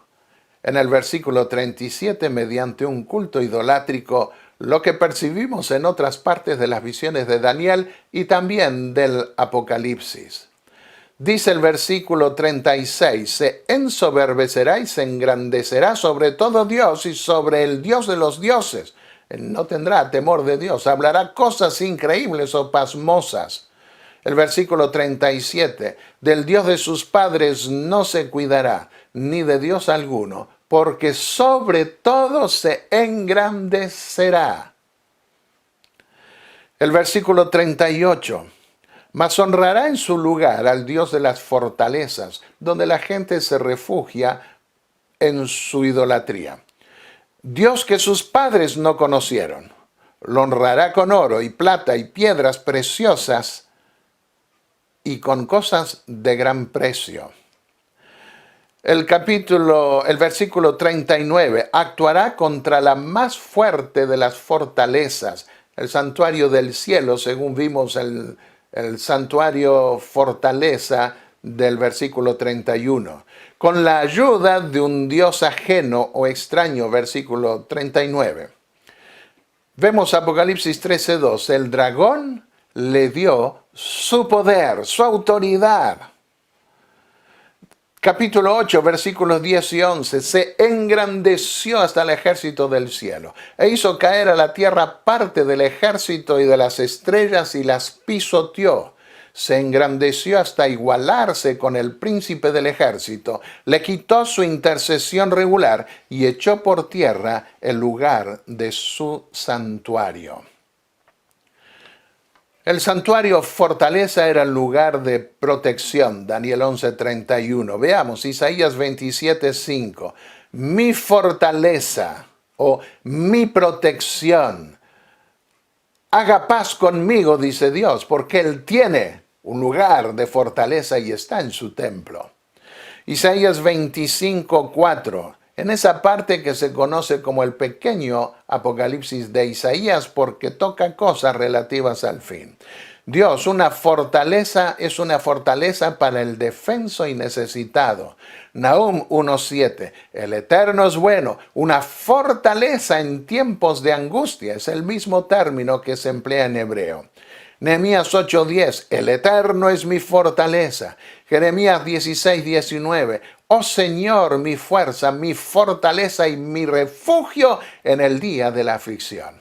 en el versículo 37 mediante un culto idolátrico, lo que percibimos en otras partes de las visiones de Daniel y también del Apocalipsis. Dice el versículo 36, se ensoberbecerá y se engrandecerá sobre todo Dios y sobre el Dios de los dioses. no tendrá temor de Dios, hablará cosas increíbles o pasmosas. El versículo 37, del Dios de sus padres no se cuidará, ni de Dios alguno, porque sobre todo se engrandecerá. El versículo 38, mas honrará en su lugar al Dios de las fortalezas, donde la gente se refugia en su idolatría. Dios que sus padres no conocieron, lo honrará con oro y plata y piedras preciosas y con cosas de gran precio. El versículo 39, actuará contra la más fuerte de las fortalezas, el santuario del cielo, según vimos el santuario fortaleza del versículo 31, con la ayuda de un Dios ajeno o extraño, versículo 39. Vemos Apocalipsis 13:2, el dragón le dio su poder, su autoridad. Capítulo 8, versículos 10 y 11, se engrandeció hasta el ejército del cielo, e hizo caer a la tierra parte del ejército y de las estrellas y las pisoteó. Se engrandeció hasta igualarse con el príncipe del ejército, le quitó su intercesión regular y echó por tierra el lugar de su santuario. El santuario fortaleza era el lugar de protección, Daniel 11:31. Veamos, Isaías 27:5. Mi fortaleza o mi protección. Haga paz conmigo, dice Dios, porque Él tiene un lugar de fortaleza y está en su templo. Isaías 25:4. En esa parte que se conoce como el pequeño Apocalipsis de Isaías, porque toca cosas relativas al fin. Dios, una fortaleza, es una fortaleza para el defenso y necesitado. Nahum 1:7, el Eterno es bueno, una fortaleza en tiempos de angustia, es el mismo término que se emplea en hebreo. Nehemías 8:10, el Eterno es mi fortaleza. Jeremías 16:19, oh Señor, mi fuerza, mi fortaleza y mi refugio en el día de la aflicción.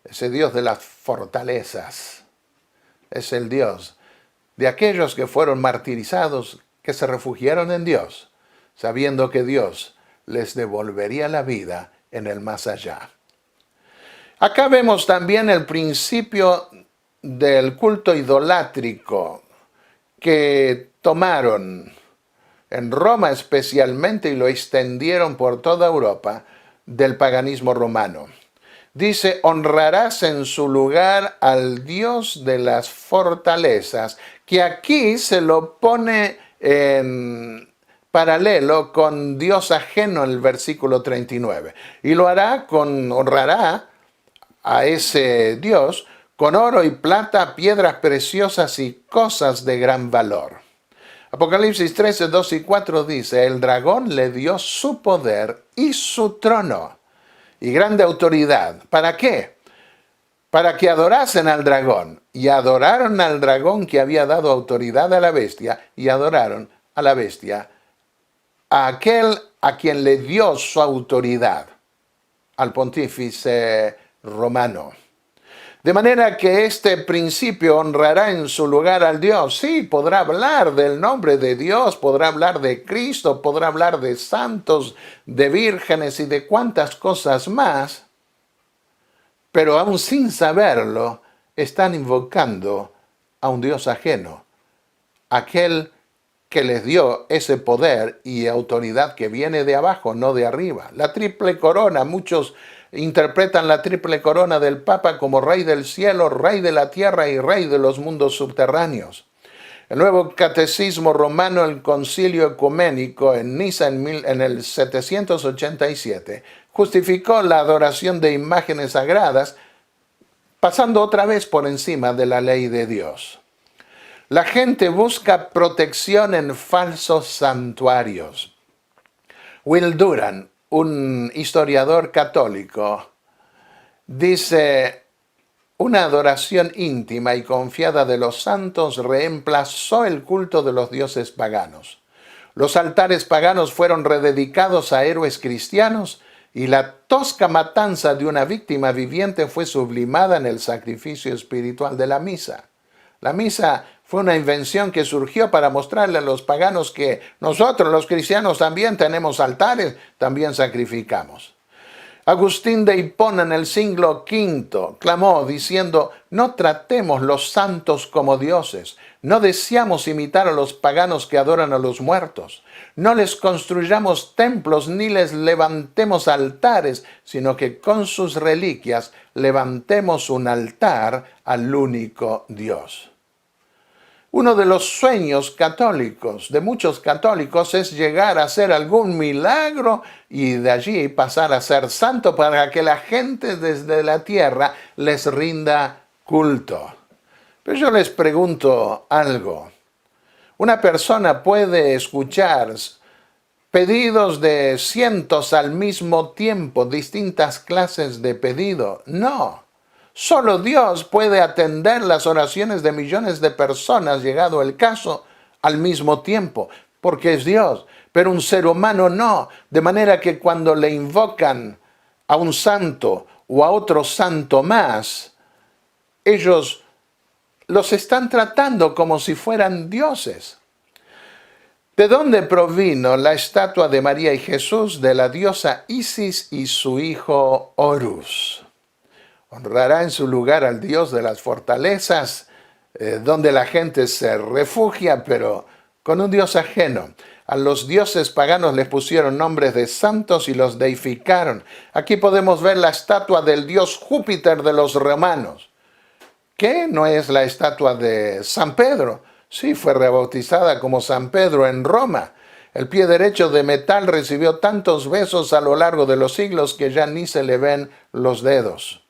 Ese Dios de las fortalezas es el Dios de aquellos que fueron martirizados, que se refugiaron en Dios, sabiendo que Dios les devolvería la vida en el más allá. Acá vemos también el principio del culto idolátrico que tomaron en Roma especialmente y lo extendieron por toda Europa del paganismo romano. Dice, honrarás en su lugar al Dios de las fortalezas, que aquí se lo pone en paralelo con Dios ajeno en el versículo 39. Y lo hará honrará a ese Dios con oro y plata, piedras preciosas y cosas de gran valor. Apocalipsis 13, 2 y 4 dice, el dragón le dio su poder y su trono y grande autoridad. ¿Para qué? Para que adorasen al dragón. Y adoraron al dragón que había dado autoridad a la bestia, y adoraron a la bestia, a aquel a quien le dio su autoridad, al pontífice romano. De manera que este principio honrará en su lugar al Dios. Sí, podrá hablar del nombre de Dios, podrá hablar de Cristo, podrá hablar de santos, de vírgenes y de cuantas cosas más, pero aún sin saberlo, están invocando a un Dios ajeno, aquel que les dio ese poder y autoridad que viene de abajo, no de arriba. La triple corona, muchos interpretan la triple corona del Papa como Rey del cielo, Rey de la tierra y Rey de los mundos subterráneos. El nuevo catecismo romano, el concilio ecuménico en Niza en el 787, justificó la adoración de imágenes sagradas, pasando otra vez por encima de la ley de Dios. La gente busca protección en falsos santuarios. Will Durant, un historiador católico, dice, una adoración íntima y confiada de los santos reemplazó el culto de los dioses paganos. Los altares paganos fueron rededicados a héroes cristianos y la tosca matanza de una víctima viviente fue sublimada en el sacrificio espiritual de la misa. La misa fue una invención que surgió para mostrarle a los paganos que nosotros, los cristianos, también tenemos altares, también sacrificamos. Agustín de Hipona en el siglo V clamó diciendo: no tratemos los santos como dioses, no deseamos imitar a los paganos que adoran a los muertos, no les construyamos templos ni les levantemos altares, sino que con sus reliquias levantemos un altar al único Dios. Uno de los sueños católicos, de muchos católicos, es llegar a hacer algún milagro y de allí pasar a ser santo para que la gente desde la tierra les rinda culto. Pero yo les pregunto algo. ¿Una persona puede escuchar pedidos de cientos al mismo tiempo, distintas clases de pedido? No. Solo Dios puede atender las oraciones de millones de personas, llegado el caso, al mismo tiempo, porque es Dios. Pero un ser humano no. De manera que cuando le invocan a un santo o a otro santo más, ellos los están tratando como si fueran dioses. ¿De dónde provino la estatua de María y Jesús? De la diosa Isis y su hijo Horus. Honrará en su lugar al dios de las fortalezas, donde la gente se refugia, pero con un dios ajeno. A los dioses paganos les pusieron nombres de santos y los deificaron. Aquí podemos ver la estatua del dios Júpiter de los romanos. ¿Qué? ¿No es la estatua de San Pedro? Sí, fue rebautizada como San Pedro en Roma. El pie derecho de metal recibió tantos besos a lo largo de los siglos que ya ni se le ven los dedos.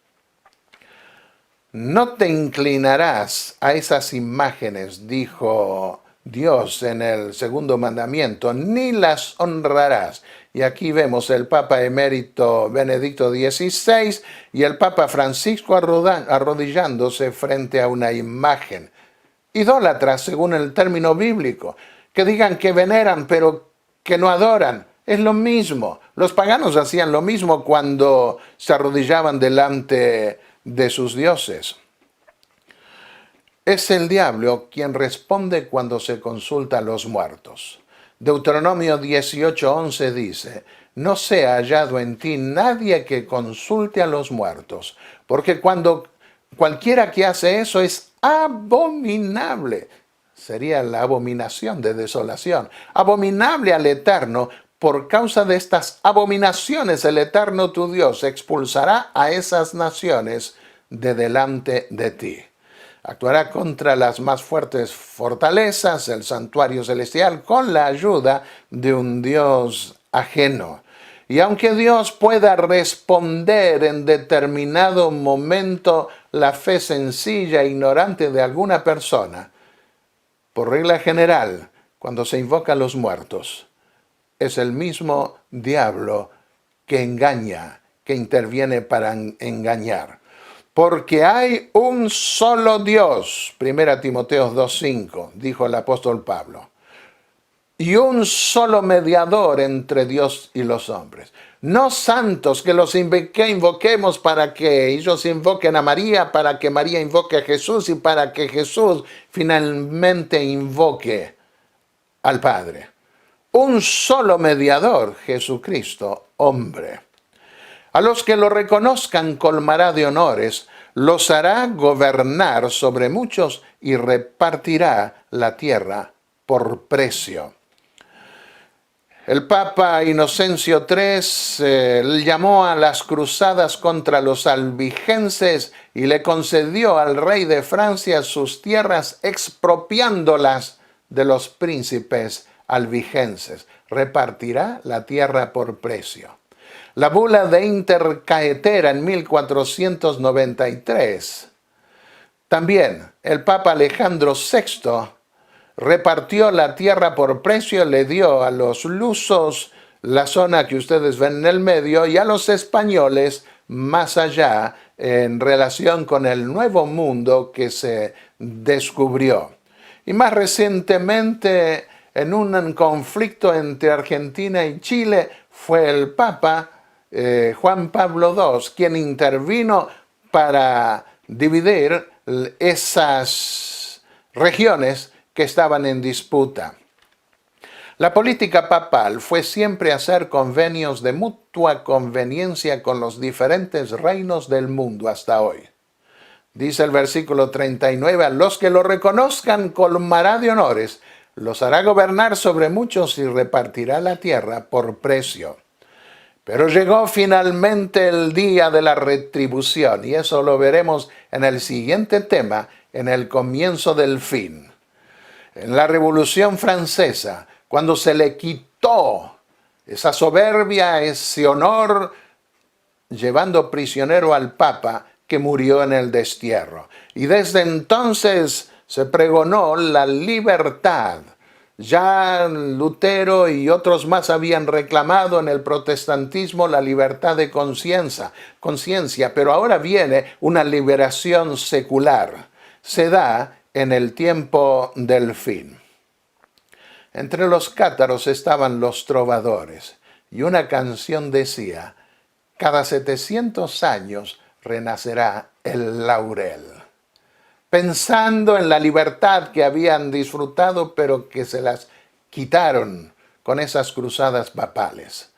No te inclinarás a esas imágenes, dijo Dios en el segundo mandamiento, ni las honrarás. Y aquí vemos el Papa emérito Benedicto XVI y el Papa Francisco arrodillándose frente a una imagen. Idólatras, según el término bíblico, que digan que veneran pero que no adoran. Es lo mismo. Los paganos hacían lo mismo cuando se arrodillaban delante de sus dioses. Es el diablo quien responde cuando se consulta a los muertos. Deuteronomio 18:11 dice: no sea hallado en ti nadie que consulte a los muertos, porque cuando cualquiera que hace eso es abominable. Sería la abominación de desolación. Abominable al Eterno. Por causa de estas abominaciones, el Eterno tu Dios expulsará a esas naciones de delante de ti. Actuará contra las más fuertes fortalezas, el santuario celestial, con la ayuda de un Dios ajeno. Y aunque Dios pueda responder en determinado momento la fe sencilla e ignorante de alguna persona, por regla general, cuando se invoca a los muertos, es el mismo diablo que engaña, que interviene para engañar. Porque hay un solo Dios, 1 Timoteo 2:5, dijo el apóstol Pablo, y un solo mediador entre Dios y los hombres. No santos que los invoquemos para que ellos invoquen a María, para que María invoque a Jesús y para que Jesús finalmente invoque al Padre. Un solo mediador, Jesucristo, hombre. A los que lo reconozcan colmará de honores, los hará gobernar sobre muchos y repartirá la tierra por precio. El Papa Inocencio III llamó a las cruzadas contra los albigenses y le concedió al rey de Francia sus tierras expropiándolas de los príncipes albigenses. Repartirá la tierra por precio. La bula de Intercaetera en 1493. También el Papa Alejandro VI repartió la tierra por precio, le dio a los lusos la zona que ustedes ven en el medio y a los españoles más allá en relación con el nuevo mundo que se descubrió. Y más recientemente, en un conflicto entre Argentina y Chile, fue el Papa Juan Pablo II, quien intervino para dividir esas regiones que estaban en disputa. La política papal fue siempre hacer convenios de mutua conveniencia con los diferentes reinos del mundo hasta hoy. Dice el versículo 39, a los que lo reconozcan colmará de honores, los hará gobernar sobre muchos y repartirá la tierra por precio. Pero llegó finalmente el día de la retribución, y eso lo veremos en el siguiente tema, en el comienzo del fin. En la Revolución Francesa, cuando se le quitó esa soberbia, ese honor, llevando prisionero al Papa, que murió en el destierro. Y desde entonces se pregonó la libertad. Ya Lutero y otros más habían reclamado en el protestantismo la libertad de conciencia, pero ahora viene una liberación secular. Se da en el tiempo del fin. Entre los cátaros estaban los trovadores, y una canción decía, cada 700 años renacerá el laurel. Pensando en la libertad que habían disfrutado, pero que se las quitaron con esas cruzadas papales.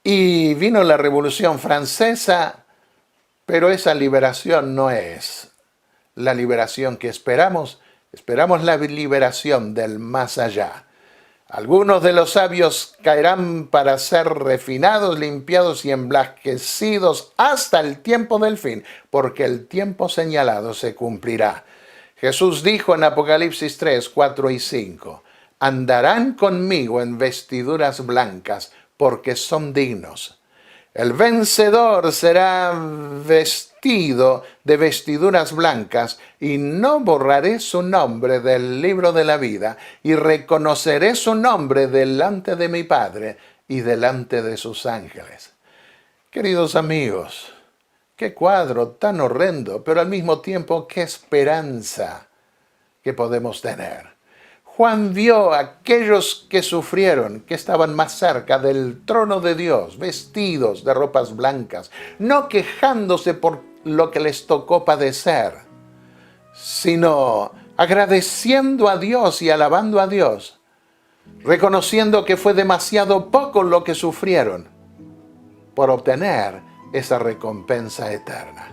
Y vino la Revolución Francesa, pero esa liberación no es la liberación que esperamos. Esperamos la liberación del más allá. Algunos de los sabios caerán para ser refinados, limpiados y emblanquecidos hasta el tiempo del fin, porque el tiempo señalado se cumplirá. Jesús dijo en Apocalipsis 3, 4 y 5, andarán conmigo en vestiduras blancas, porque son dignos. El vencedor será vestido de vestiduras blancas, y no borraré su nombre del libro de la vida, y reconoceré su nombre delante de mi Padre y delante de sus ángeles. Queridos amigos, qué cuadro tan horrendo, pero al mismo tiempo qué esperanza que podemos tener. Juan vio a aquellos que sufrieron, que estaban más cerca del trono de Dios, vestidos de ropas blancas, no quejándose por lo que les tocó padecer, sino agradeciendo a Dios y alabando a Dios, reconociendo que fue demasiado poco lo que sufrieron por obtener esa recompensa eterna.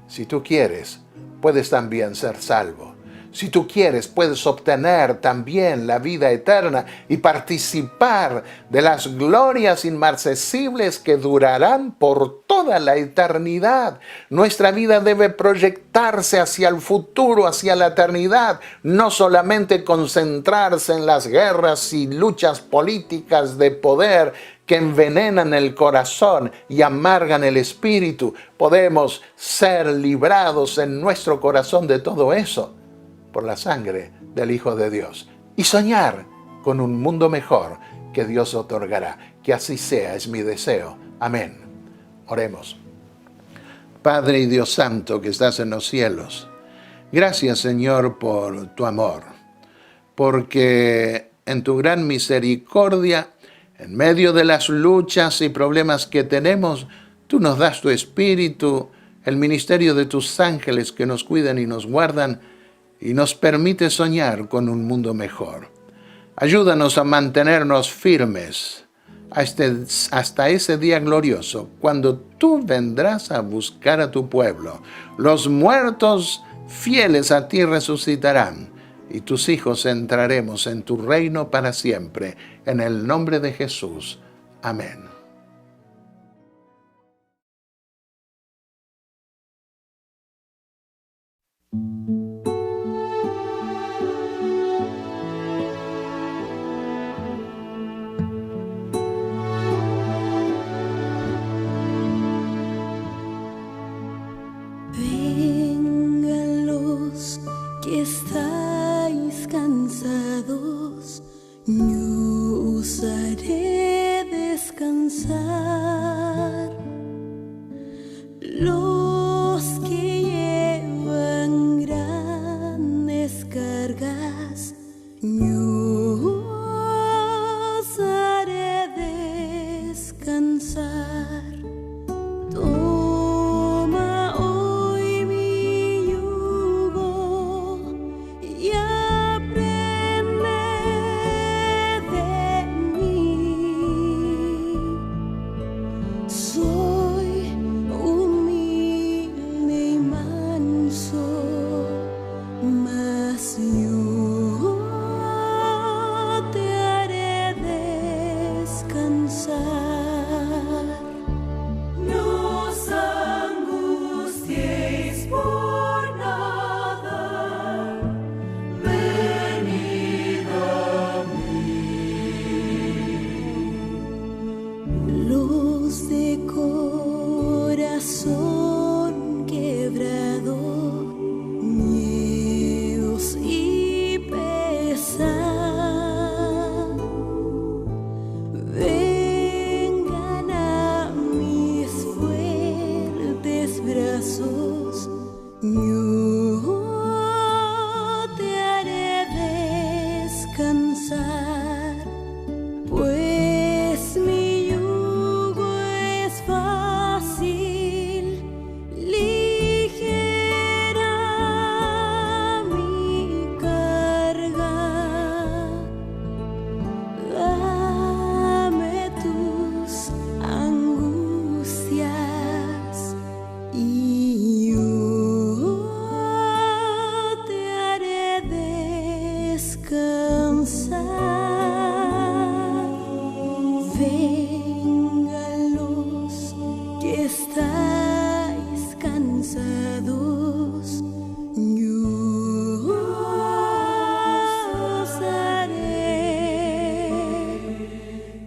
Si tú quieres, puedes también ser salvo. Si tú quieres, puedes obtener también la vida eterna y participar de las glorias inmarcesibles que durarán por toda la eternidad. Nuestra vida debe proyectarse hacia el futuro, hacia la eternidad, no solamente concentrarse en las guerras y luchas políticas de poder que envenenan el corazón y amargan el espíritu. Podemos ser librados en nuestro corazón de todo eso por la sangre del Hijo de Dios y soñar con un mundo mejor que Dios otorgará. Que así sea, es mi deseo. Amén. Oremos. Padre y Dios Santo que estás en los cielos, gracias Señor por tu amor, porque en tu gran misericordia, en medio de las luchas y problemas que tenemos, tú nos das tu espíritu, el ministerio de tus ángeles que nos cuidan y nos guardan, y nos permite soñar con un mundo mejor. Ayúdanos a mantenernos firmes hasta ese día glorioso, cuando tú vendrás a buscar a tu pueblo. Los muertos fieles a ti resucitarán, y tus hijos entraremos en tu reino para siempre. En el nombre de Jesús. Amén. Vengan los que estáis cansados, yo os haré descansar. Los que llevan grandes cargas, yo os haré descansar.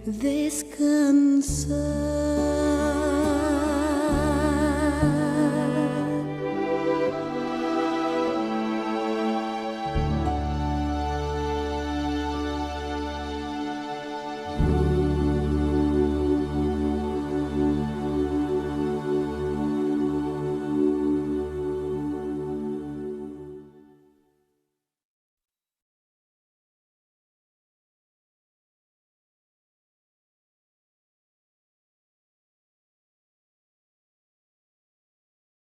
descansar.